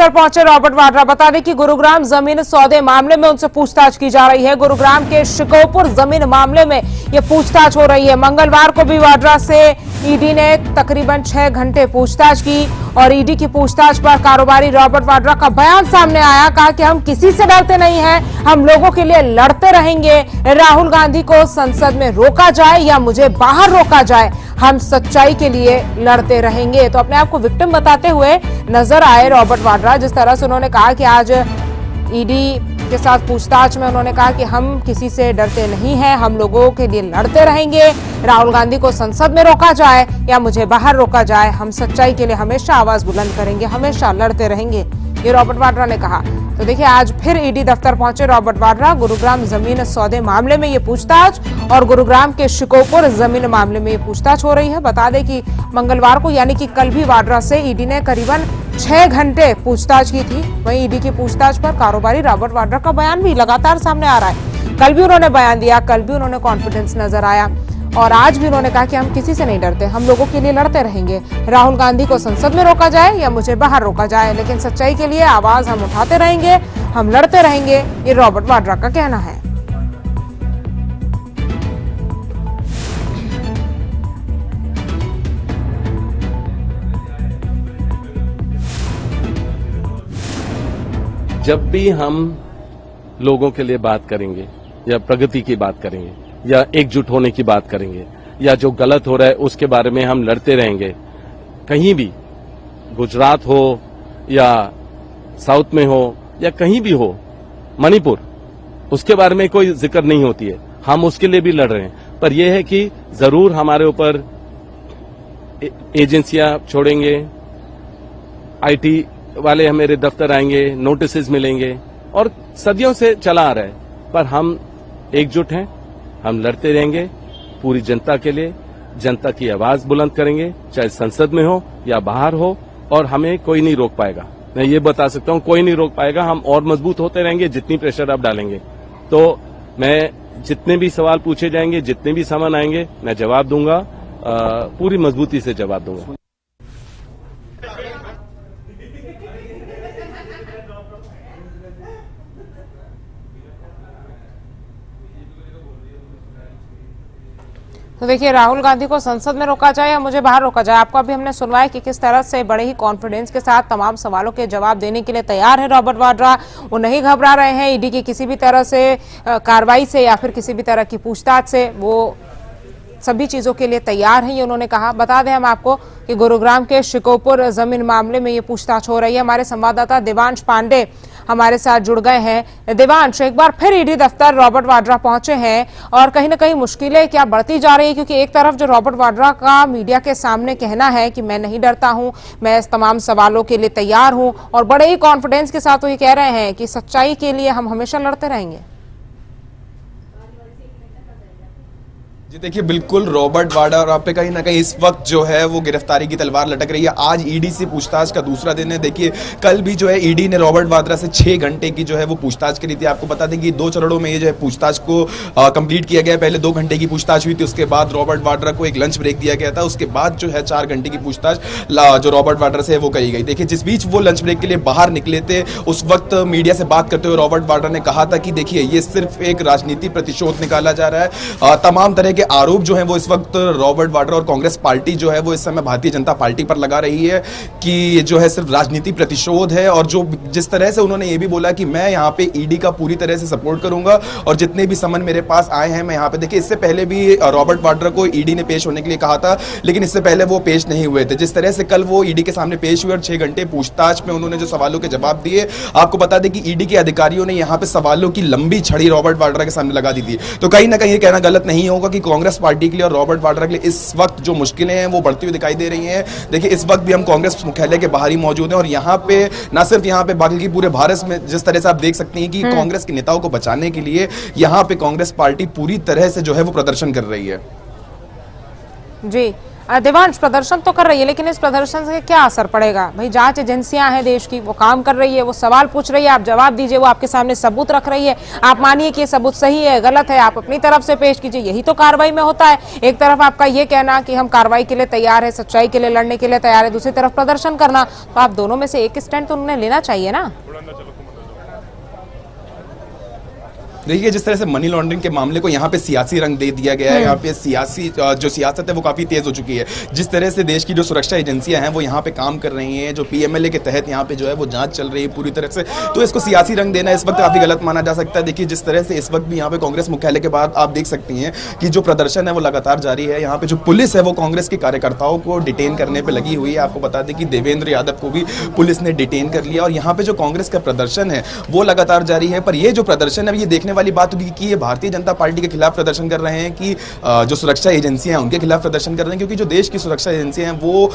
दफ्तर पहुंचे रॉबर्ट वाड्रा। बता दें कि गुरुग्राम जमीन सौदे मामले में उनसे पूछताछ की जा रही है। गुरुग्राम के शिकोपुर जमीन मामले में यह पूछताछ हो रही है। मंगलवार को भी वाड्रा से ईडी ने तकरीबन 6 घंटे पूछताछ की और ईडी की पूछताछ पर कारोबारी रॉबर्ट वाड्रा का बयान सामने आया। कहा कि हम किसी से डरते नहीं हैं, हम लोगों के लिए लड़ते रहेंगे। राहुल गांधी को संसद में रोका जाए या मुझे बाहर रोका जाए, हम सच्चाई के लिए लड़ते रहेंगे। तो अपने आप को विक्टिम बताते हुए नजर आए रॉबर्ट वाड्रा। जिस तरह से उन्होंने कहा कि आज ईडी के साथ पूछताछ में उन्होंने कहा कि हम किसी से डरते नहीं हैं, हम लोगों के लिए लड़ते रहेंगे। राहुल गांधी को संसद में रोका जाए या मुझे बाहर रोका जाए, हम सच्चाई के लिए हमेशा आवाज बुलंद करेंगे, हमेशा लड़ते रहेंगे, ये रॉबर्ट वाड्रा ने कहा। तो देखिए, आज फिर ईडी दफ्तर पहुंचे रॉबर्ट वाड्रा। गुरुग्राम जमीन सौदे मामले में ये पूछताछ और गुरुग्राम के शिकोपुर जमीन मामले में ये पूछताछ हो रही है। बता दें कि मंगलवार को यानी कि कल भी वाड्रा से ईडी ने करीबन 6 घंटे पूछताछ की थी। वहीं ईडी की पूछताछ पर कारोबारी रॉबर्ट वाड्रा का बयान भी लगातार सामने आ रहा है। कल भी उन्होंने बयान दिया, कल भी उन्होंने कॉन्फिडेंस नजर आया और आज भी उन्होंने कहा कि हम किसी से नहीं डरते, हम लोगों के लिए लड़ते रहेंगे। राहुल गांधी को संसद में रोका जाए या मुझे बाहर रोका जाए, लेकिन सच्चाई के लिए आवाज हम उठाते रहेंगे, हम लड़ते रहेंगे, ये रॉबर्ट वाड्रा का कहना है। जब भी हम लोगों के लिए बात करेंगे या प्रगति की बात करेंगे या एकजुट होने की बात करेंगे या जो गलत हो रहा है उसके बारे में हम लड़ते रहेंगे, कहीं भी, गुजरात हो या साउथ में हो या कहीं भी हो, मणिपुर, उसके बारे में कोई जिक्र नहीं होती है, हम उसके लिए भी लड़ रहे हैं। पर यह है कि जरूर हमारे ऊपर एजेंसियां छोड़ेंगे, आईटी वाले मेरे दफ्तर आएंगे, नोटिस मिलेंगे और सदियों से चला आ रहा है, पर हम एकजुट हैं, हम लड़ते रहेंगे पूरी जनता के लिए, जनता की आवाज बुलंद करेंगे, चाहे संसद में हो या बाहर हो, और हमें कोई नहीं रोक पाएगा। मैं ये बता सकता हूं, कोई नहीं रोक पाएगा। हम और मजबूत होते रहेंगे जितनी प्रेशर आप डालेंगे। तो मैं जितने भी सवाल पूछे जाएंगे, जितने भी सामान आएंगे, मैं जवाब दूंगा, पूरी मजबूती से जवाब दूंगा। तो देखिए, राहुल गांधी को संसद में रोका जाए या मुझे बाहर रोका जाए, आपको अभी हमने सुनवाया कि किस तरह से बड़े ही कॉन्फिडेंस के साथ तमाम सवालों के जवाब देने के लिए तैयार है रॉबर्ट वाड्रा। वो नहीं घबरा रहे हैं ईडी की किसी भी तरह से कार्रवाई से या फिर किसी भी तरह की पूछताछ से, वो सभी चीजों के लिए तैयार हैं, ये उन्होंने कहा। बता दें हम आपको कि गुरुग्राम के शिकोपुर जमीन मामले में ये पूछताछ हो रही है। हमारे संवाददाता देवांश पांडे हमारे साथ जुड़ गए हैं। देवांश, एक बार फिर ईडी दफ्तर रॉबर्ट वाड्रा पहुंचे हैं और कहीं ना कहीं मुश्किलें क्या बढ़ती जा रही है, क्योंकि एक तरफ जो रॉबर्ट वाड्रा का मीडिया के सामने कहना है कि मैं नहीं डरता हूं, मैं इस तमाम सवालों के लिए तैयार हूं, और बड़े ही कॉन्फिडेंस के साथ वो ये कह रहे हैं कि सच्चाई के लिए हम हमेशा लड़ते रहेंगे। जी देखिए, बिल्कुल रॉबर्ट वाड्रा पे कहीं ना कहीं इस वक्त जो है वो गिरफ्तारी की तलवार लटक रही है। आज ईडी से पूछताछ का दूसरा दिन है। देखिए, कल भी जो है ईडी ने रॉबर्ट वाड्रा से 6 घंटे की जो है वो पूछताछ करी थी। आपको बता दें कि 2 चरणों में ये जो है पूछताछ को कंप्लीट किया गया। पहले 2 घंटे की पूछताछ हुई थी, उसके बाद रॉबर्ट वाड्रा को एक लंच ब्रेक दिया गया था, उसके बाद जो है 4 घंटे की पूछताछ जो रॉबर्ट वाड्रा से है वो करी गई। देखिए, जिस बीच वो लंच ब्रेक के लिए बाहर निकले थे, उस वक्त मीडिया से बात करते हुए रॉबर्ट वाड्रा ने कहा था कि देखिए, ये सिर्फ एक राजनीतिक प्रतिशोध निकाला जा रहा है। तमाम तरह के आरोप जो है वो इस वक्त रॉबर्ट वाड्रा और कांग्रेस पार्टी जो है वो इस समय भारतीय जनता पार्टी पर लगा रही है कि ये जो है सिर्फ राजनीतिक प्रतिशोध है। और जो जिस तरह से उन्होंने ये भी बोला कि मैं यहाँ पे ईडी का पूरी तरह से सपोर्ट करूंगा और जितने भी समन मेरे पास आए हैं मैं यहाँ पे, देखिए, इससे पहले भी रॉबर्ट वाड्रा को ईडी ने पेश होने के लिए कहा था, लेकिन इससे पहले वो पेश नहीं हुए थे। जिस तरह से कल वो ईडी के सामने पेश हुए और 6 घंटे पूछताछ में उन्होंने जो सवालों के जवाब दिए, आपको बता दें कि ईडी के अधिकारियों ने यहाँ पे सवालों की लंबी छड़ी रॉबर्ट वाड्रा के सामने लगा दी थी। तो कहीं ना कहीं ये कहना गलत नहीं होगा कि कांग्रेस पार्टी के लिए और रॉबर्ट वाड्रा के लिए इस वक्त जो मुश्किलें हैं वो बढ़ती हुई दिखाई दे रही हैं। देखिए, इस वक्त भी हम कांग्रेस मुख्यालय के बाहर ही मौजूद हैं और यहाँ पे ना सिर्फ यहाँ पे बल्कि पूरे भारत में जिस तरह से आप देख सकते हैं कि कांग्रेस के नेताओं को बचाने के लिए यहाँ पे कांग्रेस पार्टी पूरी तरह से जो है वो प्रदर्शन कर रही है। जी, देवांश, प्रदर्शन तो कर रही है, लेकिन इस प्रदर्शन से क्या असर पड़ेगा? भाई जांच एजेंसियां हैं देश की, वो काम कर रही है, वो सवाल पूछ रही है, आप जवाब दीजिए, वो आपके सामने सबूत रख रही है, आप मानिए कि ये सबूत सही है गलत है, आप अपनी तरफ से पेश कीजिए। यही तो कार्रवाई में होता है। एक तरफ आपका ये कहना कि हम कार्रवाई के लिए तैयार है, सच्चाई के लिए लड़ने के लिए तैयार है, दूसरी तरफ प्रदर्शन करना, तो आप दोनों में से एक स्टैंड तो उन्हें लेना चाहिए ना। देखिए, जिस तरह से मनी लॉन्ड्रिंग के मामले को यहाँ पे सियासी रंग दे दिया गया है, यहाँ पे सियासी जो सियासत है वो काफी तेज हो चुकी है। जिस तरह से देश की जो सुरक्षा एजेंसियां हैं वो यहाँ पे काम कर रही हैं, जो पीएमएलए के तहत यहाँ पे जो है वो जांच चल रही है पूरी तरह से, तो इसको सियासी रंग देना इस वक्त काफी गलत माना जा सकता है। देखिए, जिस तरह से इस वक्त भी यहाँ पे कांग्रेस मुख्यालय के बाद आप देख सकती हैं कि जो प्रदर्शन है वो लगातार जारी है। यहाँ पे जो पुलिस है वो कांग्रेस के कार्यकर्ताओं को डिटेन करने पर लगी हुई है। आपको बता दें कि देवेंद्र यादव को भी पुलिस ने डिटेन कर लिया, और यहाँ पे जो कांग्रेस का प्रदर्शन है वो लगातार जारी है। पर ये जो प्रदर्शन है, ये देखने वाली बात होगी कि भारतीय जनता पार्टी के खिलाफ प्रदर्शन कर रहे हैं कि जो सुरक्षा एजेंसियां हैं उनके खिलाफ प्रदर्शन कर रहे हैं, क्योंकि जो देश की सुरक्षा एजेंसियां हैं वो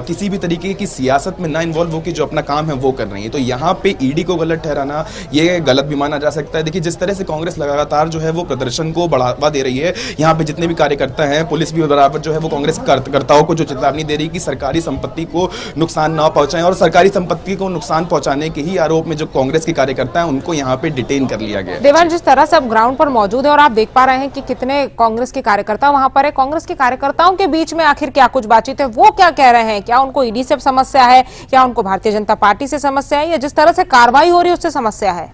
किसी भी तरीके की सियासत में ना इन्वॉल्व होकर जो अपना काम है वो कर रही हैं। तो यहाँ पे ईडी को गलत ठहराना ये गलत भी माना जा सकता है। देखिए, जिस तरह से कांग्रेस लगातार जो है वो प्रदर्शन को बढ़ावा दे रही है, यहाँ पे जितने भी कार्यकर्ता हैं, पुलिस भी बराबर जो है वो कांग्रेस कार्यकर्ताओं को जो चेतावनी दे रही है कि सरकारी संपत्ति को नुकसान ना पहुंचाएं, और सरकारी संपत्ति को नुकसान पहुंचाने के ही आरोप में जो कांग्रेस के कार्यकर्ता हैं उनको यहाँ पे डिटेन कर लिया गया। देवान, जिस तरह से अब ग्राउंड पर मौजूद है और आप देख पा रहे हैं कि कितने कांग्रेस के कार्यकर्ता वहां पर है, कांग्रेस के कार्यकर्ताओं के बीच में आखिर क्या कुछ बातचीत है, वो क्या कह रहे हैं? क्या उनको ईडी से समस्या है, क्या उनको भारतीय जनता पार्टी से समस्या है, या जिस तरह से कार्रवाई हो रही है उससे समस्या है?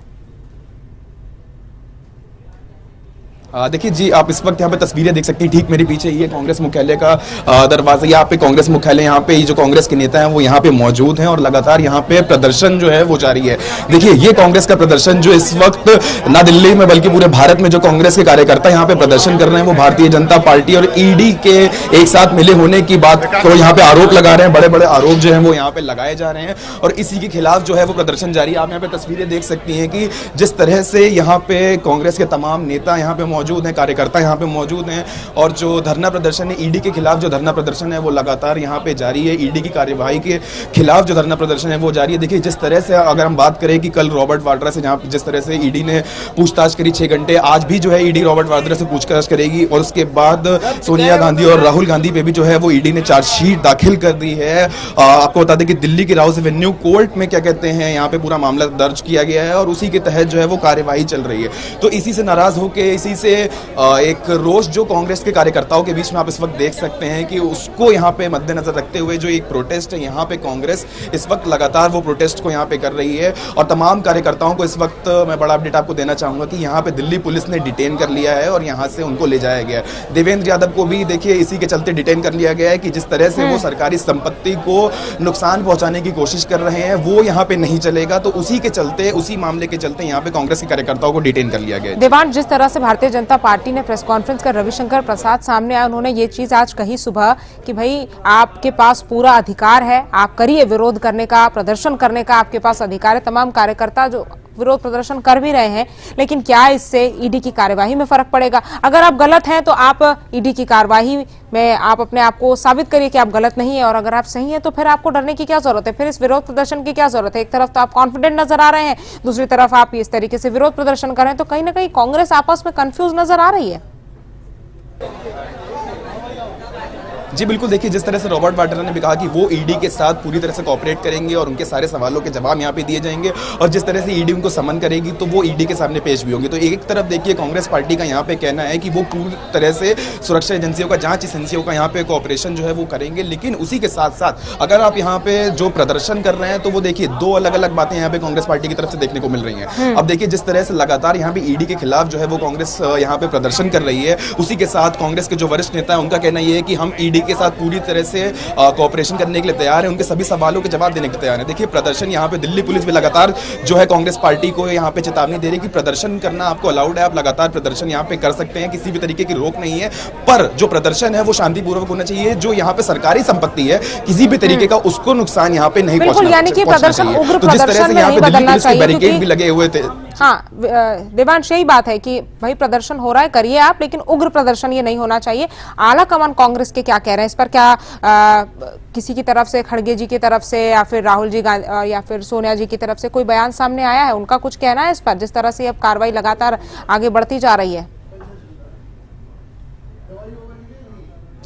देखिए जी, आप इस वक्त यहाँ पे तस्वीरें देख सकती हैं, ठीक मेरे पीछे ये कांग्रेस मुख्यालय का दरवाजा। यहाँ पे कांग्रेस मुख्यालय, यहाँ पे जो कांग्रेस के नेता हैं वो यहाँ पे मौजूद हैं, और लगातार यहाँ पे प्रदर्शन जो है वो जारी है। देखिए, ये कांग्रेस का प्रदर्शन जो इस वक्त ना दिल्ली में बल्कि पूरे भारत में जो कांग्रेस के कार्यकर्ता यहाँ पे प्रदर्शन कर रहे हैं वो भारतीय जनता पार्टी और ईडी के एक साथ मिले होने की बात को यहाँ पे आरोप लगा रहे हैं। बड़े बड़े आरोप जो है वो यहाँ पे लगाए जा रहे हैं, और इसी के खिलाफ जो है वो प्रदर्शन जारी है। आप यहाँ पे तस्वीरें देख सकती हैं कि जिस तरह से यहाँ पे कांग्रेस के तमाम नेता यहाँ पे मौजूद हैं, कार्यकर्ता यहाँ पे मौजूद हैं, और जो धरना प्रदर्शन है ईडी के खिलाफ, जो धरना प्रदर्शन है वो लगातार यहाँ पे जारी है। ईडी की कार्यवाही के खिलाफ जो धरना प्रदर्शन है वो जारी है। देखिए, जिस तरह से अगर हम बात करें कि कल रॉबर्ट वाड्रा से जहाँ जिस तरह से ईडी ने पूछताछ करी 6 घंटे, आज भी जो है ईडी रॉबर्ट वाड्रा से पूछताछ करेगी, और उसके बाद सोनिया गांधी और राहुल गांधी पे भी जो है वो ईडी ने चार्जशीट दाखिल कर दी है। आपको बता दें कि दिल्ली की राउस एवेन्यू कोर्ट में क्या कहते हैं, यहाँ पे पूरा मामला दर्ज किया गया है, और उसी के तहत जो है वो कार्यवाही चल रही है। तो इसी से नाराज होकर, इसी से एक रोष जो कांग्रेस के कार्यकर्ताओं के बीच में आप इस वक्त देख सकते हैं कि उसको यहाँ पे मद्देनजर रखते हुए जो एक प्रोटेस्ट है, यहाँ पे कांग्रेस इस वक्त लगातार वो प्रोटेस्ट को यहाँ पे कर रही है। और तमाम कार्यकर्ताओं को इस वक्त मैं बड़ा अपडेट आपको देना चाहूंगा कि यहाँ पे दिल्ली पुलिस ने डिटेन कर लिया है, और यहाँ से उनको ले जाया गया है। देवेंद्र यादव को भी देखिए इसी के चलते डिटेन कर लिया गया है कि जिस तरह से वो सरकारी संपत्ति को नुकसान पहुंचाने की कोशिश कर रहे हैं वो यहाँ पे नहीं चलेगा। तो उसी के चलते, उसी मामले के चलते यहाँ पे कांग्रेस के कार्यकर्ताओं को डिटेन कर लिया गया है। देवान, जिस तरह से भारतीय जनता पार्टी ने प्रेस कॉन्फ्रेंस कर रविशंकर प्रसाद सामने आए, उन्होंने ये चीज आज कही सुबह कि भाई आपके पास पूरा अधिकार है, आप करिए विरोध करने का, प्रदर्शन करने का आपके पास अधिकार है। तमाम कार्यकर्ता जो विरोध प्रदर्शन कर भी रहे हैं, लेकिन क्या इससे ईडी की कार्यवाही में फर्क पड़ेगा? अगर आप गलत हैं तो आप ईडी की कार्यवाही में आप अपने आप को साबित करिए कि आप गलत नहीं है, और अगर आप सही हैं तो फिर आपको डरने की क्या जरूरत है? फिर इस विरोध प्रदर्शन की क्या जरूरत है? एक तरफ तो आप कॉन्फिडेंट नजर आ रहे हैं, दूसरी तरफ आप इस तरीके से विरोध प्रदर्शन कर रहे हैं, तो कहीं ना कहीं कांग्रेस आपस में कंफ्यूज नजर आ रही है। जी बिल्कुल, देखिए जिस तरह से रॉबर्ट वाड्रा ने भी कहा कि वो ईडी के साथ पूरी तरह से कोऑपरेट करेंगे और उनके सारे सवालों के जवाब यहाँ पे दिए जाएंगे, और जिस तरह से ईडी उनको समन करेगी तो वो ईडी के सामने पेश भी होंगे। तो एक तरफ देखिए कांग्रेस पार्टी का यहाँ पे कहना है कि वो पूरी तरह से सुरक्षा एजेंसियों का, जांच एजेंसियों का यहाँ पे कोऑपरेशन जो है वो करेंगे, लेकिन उसी के साथ साथ अगर आप यहाँ पे जो प्रदर्शन कर रहे हैं तो वो देखिए दो अलग अलग बातें यहाँ पे कांग्रेस पार्टी की तरफ से देखने को मिल रही है। अब देखिए जिस तरह से लगातार यहाँ पे ईडी के खिलाफ जो है वो कांग्रेस यहाँ पे प्रदर्शन कर रही है, उसी के साथ कांग्रेस के जो वरिष्ठ नेता है उनका कहना यह है कि हम ईडी के साथ पूरी तरह से कोऑपरेशन करने के लिए तैयार है, उनके सभी सवालों के जवाब देने के लिए तैयार है। देखिए प्रदर्शन यहाँ पे दिल्ली पुलिस भी लगातार जो है कांग्रेस पार्टी को यहाँ पे चेतावनी दे रही है कि प्रदर्शन करना आपको अलाउड है, आप लगातार प्रदर्शन यहाँ पे कर सकते हैं, किसी भी तरीके की रोक नहीं है, पर जो प्रदर्शन है वो शांतिपूर्वक होना चाहिए। जो यहाँ पे सरकारी संपत्ति है किसी भी तरीके का उसको नुकसान यहाँ पे नहीं पहुंचना, यानी कि प्रदर्शन उग्र तो जिस तरह से यहाँ पे दिल्ली पुलिस के बैरिकेड भी लगे हुए थे। हाँ देवांश, यही बात है कि भाई प्रदर्शन हो रहा है, करिए आप, लेकिन उग्र प्रदर्शन ये नहीं होना चाहिए। आला कमान कांग्रेस के क्या कह रहे हैं इस पर? क्या किसी की तरफ से, खड़गे जी की तरफ से या फिर राहुल जी या फिर सोनिया जी की तरफ से कोई बयान सामने आया है? उनका कुछ कहना है इस पर, जिस तरह से अब कार्रवाई लगातार आगे बढ़ती जा रही है?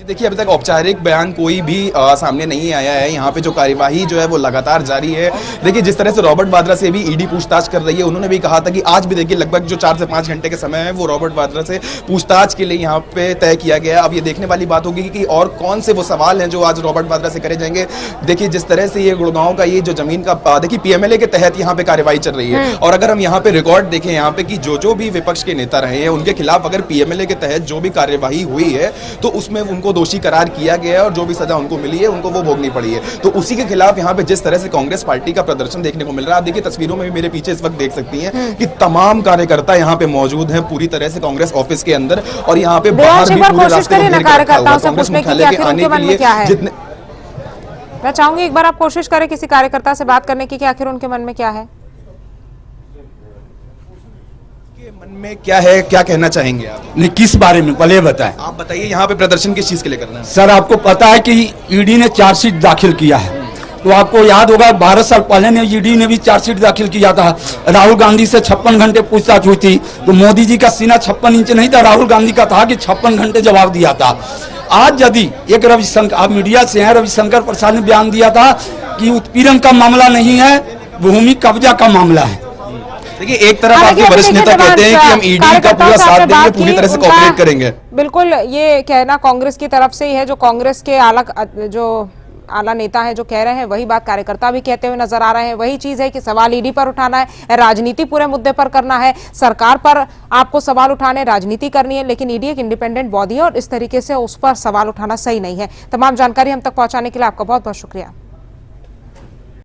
देखिए अभी तक औपचारिक बयान कोई भी सामने नहीं आया है। यहाँ पे जो कार्यवाही जो है वो लगातार जारी है। देखिए जिस तरह से रॉबर्ट वाड्रा से भी ईडी पूछताछ कर रही है, उन्होंने भी कहा था कि आज भी देखिए लगभग जो 4 से 5 घंटे के समय है वो रॉबर्ट वाड्रा से पूछताछ के लिए यहाँ पे तय किया गया। अब ये देखने वाली बात होगी कि और कौन से वो सवाल हैं जो आज रॉबर्ट वाड्रा से करे जाएंगे। देखिए जिस तरह से ये गुड़गांव का ये जो जमीन का देखिए पीएमएलए के तहत यहाँ पे कार्यवाही चल रही है, और अगर हम यहाँ पे रिकॉर्ड देखें यहाँ पे कि जो भी विपक्ष के नेता रहे हैं उनके खिलाफ अगर पीएमएलए के तहत जो भी कार्यवाही हुई है तो उसमें उनको दोषी करार किया गया है और जो भी सजा उनको मिली है उनको वो भोगनी पड़ी है। तो उसी के खिलाफ यहाँ पे जिस तरह से कांग्रेस पार्टी का प्रदर्शन देखने को मिल रहा है, आप देखिए तस्वीरों में भी मेरे पीछे इस वक्त देख सकती हैं कि तमाम कार्यकर्ता यहाँ पे मौजूद हैं पूरी तरह से कांग्रेस ऑफिस के अंदर, और यहाँ पे बाहर भी पूरे रास्ते को घेर के रखा हुआ है। कांग्रेस मुख्यालय के आने के लिए जितने, मैं चाहूंगी एक बार आप कोशिश करें किसी कार्यकर्ता से बात करने की कि आखिर उनके मन में क्या है, मन में क्या है, क्या कहना चाहेंगे आप? नहीं, किस बारे में पहले बताएं। आप बताइए यहाँ पे प्रदर्शन किस चीज के लिए करना है? सर आपको पता है कि ईडी ने चार्जशीट दाखिल किया है, तो आपको याद होगा 12 साल पहले ने ईडी ने भी चार्जशीट दाखिल किया था। राहुल गांधी से 56 घंटे पूछताछ हुई थी, तो मोदी जी का सीना 56 इंच नहीं था, राहुल गांधी का था कि 56 घंटे जवाब दिया था। आज यदि एक रविशंकर, आप मीडिया से हैं, रविशंकर प्रसाद ने बयान दिया था कि उत्पीड़न का मामला नहीं है, भूमि कब्जा का मामला है। देखिए एक तरफ आपके वरिष्ठ नेता कहते हैं कि हम ईडी का पूरा साथ देंगे, पूरी तरह से कोऑपरेट करेंगे। बिल्कुल ये कहना कांग्रेस की तरफ से ही है, जो कांग्रेस के आला नेता है जो कह रहे हैं वही बात कार्यकर्ता भी कहते हुए नजर आ रहे हैं। वही चीज है कि सवाल ईडी पर उठाना है, राजनीति पूरे मुद्दे पर करना है, सरकार पर आपको सवाल उठाने, राजनीति करनी है, लेकिन ईडी एक इंडिपेंडेंट बॉडी है और इस तरीके से उस पर सवाल उठाना सही नहीं है। तमाम जानकारी हम तक पहुंचाने के लिए आपका बहुत बहुत शुक्रिया।